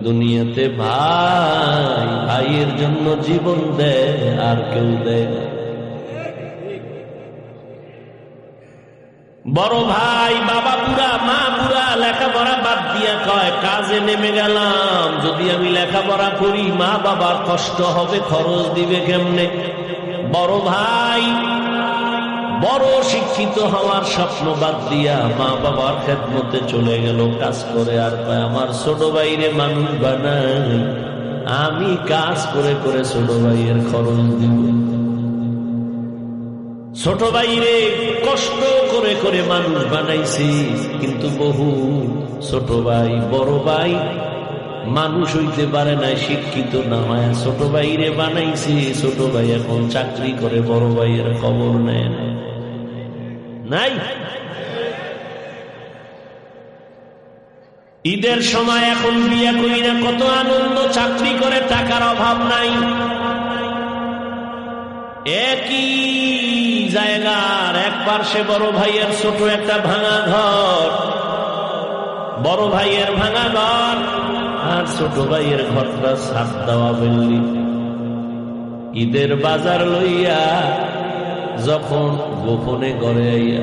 দুনিয়াতে ভাই ভাইয়ের জন্য জীবন দেয় আর কেউ দেয় না। বড় ভাই বাবা বুড়া মা বুড়া লেখাপড়া বাদ দিয়া কয় কাজে নেমে গেলাম, যদি আমি লেখাপড়া করি মা বাবার কষ্ট হবে, খরচ দিবে কেমনে। বড় ভাই বড় শিক্ষিত হওয়ার স্বপ্ন বাদ দিয়া মা বাবার খেদমতে চলে গেল কাজ করে, আর কয় আমার ছোট ভাইরে মানুষ বানাই, আমি কাজ করে করে ছোট ভাইয়ের খরচ দিব। ছোট ভাইরে কষ্ট করে করে মানুষ বানাইছি, কিন্তু বহু ছোট ভাই বড় ভাই মানুষ হইতে পারে না, শিক্ষিত না হয় ছোট ভাইরে বানাইছি। ছোট ভাই এখন চাকরি করে, বড় ভাইয়ের খবর নেয় না। নাই ঈদের সময় এখন বিয়ে করি না, কত আনন্দ, চাকরি করে টাকার অভাব নাই। একই জায়গার এক পার্শ্বে বড় ভাইয়ের ছোট একটা ভাঙা ঘর, বড় ভাইয়ের ভাঙা ঘর আর ছোট ভাইয়ের ঘরটা ছাদ দেওয়া বিল্ডিং। ঈদের বাজার লইয়া যখন গোপনে ঘরে আইয়া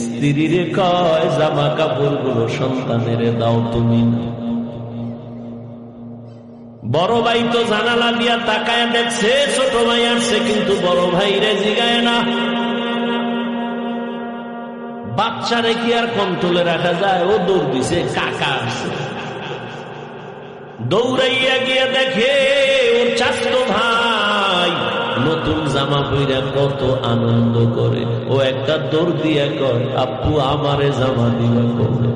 স্ত্রীরে কয় জামা কাপড় গুলো সন্তানের দাও তুমি না। বড় ভাই তো জানালা দিয়া তাকায় দেখছে ছোট ভাই আসছে, কিন্তু বড় ভাইরে জিগায় না। বাচ্চারে কি আর কন্ট্রোলে রাখা যায়? ও দৌড় দিছে, কাকা আসছে। দৌড়াইয়া গিয়ে দেখে ওর চাচতো ভাই নতুন জামা পইরা কত আনন্দ করে। ও একটা দৌড় দিয়া কয় আব্বু আমারে জামা দিবা কবে?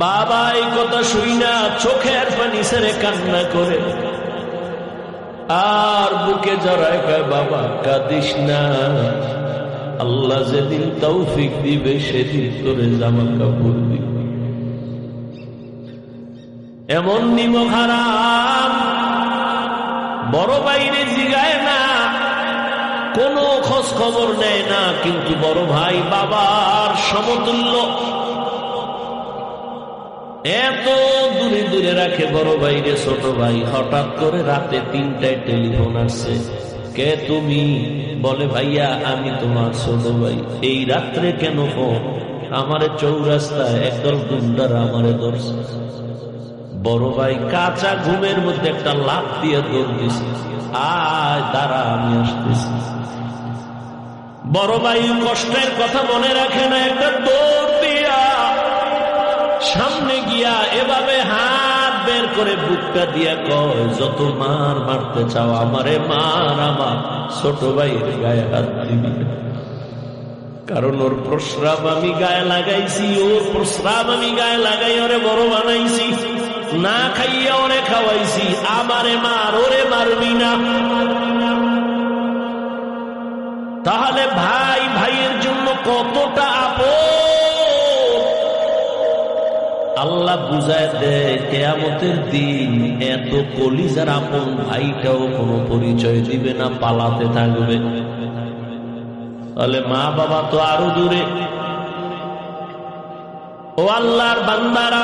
বাবা এই কথা শুই না চোখের পানি ছেড়ে কান্না করে, আর বুকে জড়ায় কয় বাবা কাঁদিস না, আল্লাহ যেদিন তৌফিক দিবে সেদিন তোরে জামা কাপড় দিবে। এমন নিমক হারাম বড় বাইরে জিগায় না, কোনো খোঁজ খবর নেয় না, কিন্তু বড় ভাই বাবার সমতুল্য, এত দূরে দূরে রাখে বড় ভাইরে ছোট ভাই। হঠাৎ করে রাতে 3টায় টেলিফোন আসছে, কে তুমি? বলে ভাইয়া আমি তোমার ছোট ভাই। এই রাত্রে কেন ফোন? আমারে চৌরাস্তায় একদল গুন্ডারা আমারে ধরছে। বড় ভাই কাঁচা ঘুমের মধ্যে একটা লাফ দিয়ে দৌড় দিছে, আয় দাঁড়া আমি আসতেছি। বড় ভাই কষ্টের কথা মনে রাখে না, একটা দৌড় দিয়া সামনে গিয়া এভাবে হাত বের করে বুকটা দিয়া কয় যত মার মারতে চাও আমারে মার, আমার ছোট ভাইয়ের গায়ে হাত দিবি না, কারণ ওর প্রস্রাব আমি গায়ে লাগাইছি, ওর প্রস্রাব আমি গায়ে লাগাই ওরে বড় বানাইছি, না খাইয়া ওরে খাওয়াইছি, আমারে মার, ওরে মারবি না। তাহলে ভাই ভাইয়ের জন্য কতটা আপন আল্লাহ বুঝায় দেয়। কিয়ামতের দিন এত কলিজার আপন ভাইটাও কোনো পরিচয় দিবে না, পালাতে থাকবে। তাহলে মা বাবা তো আরো দূরে। ও আল্লাহর বান্দারা,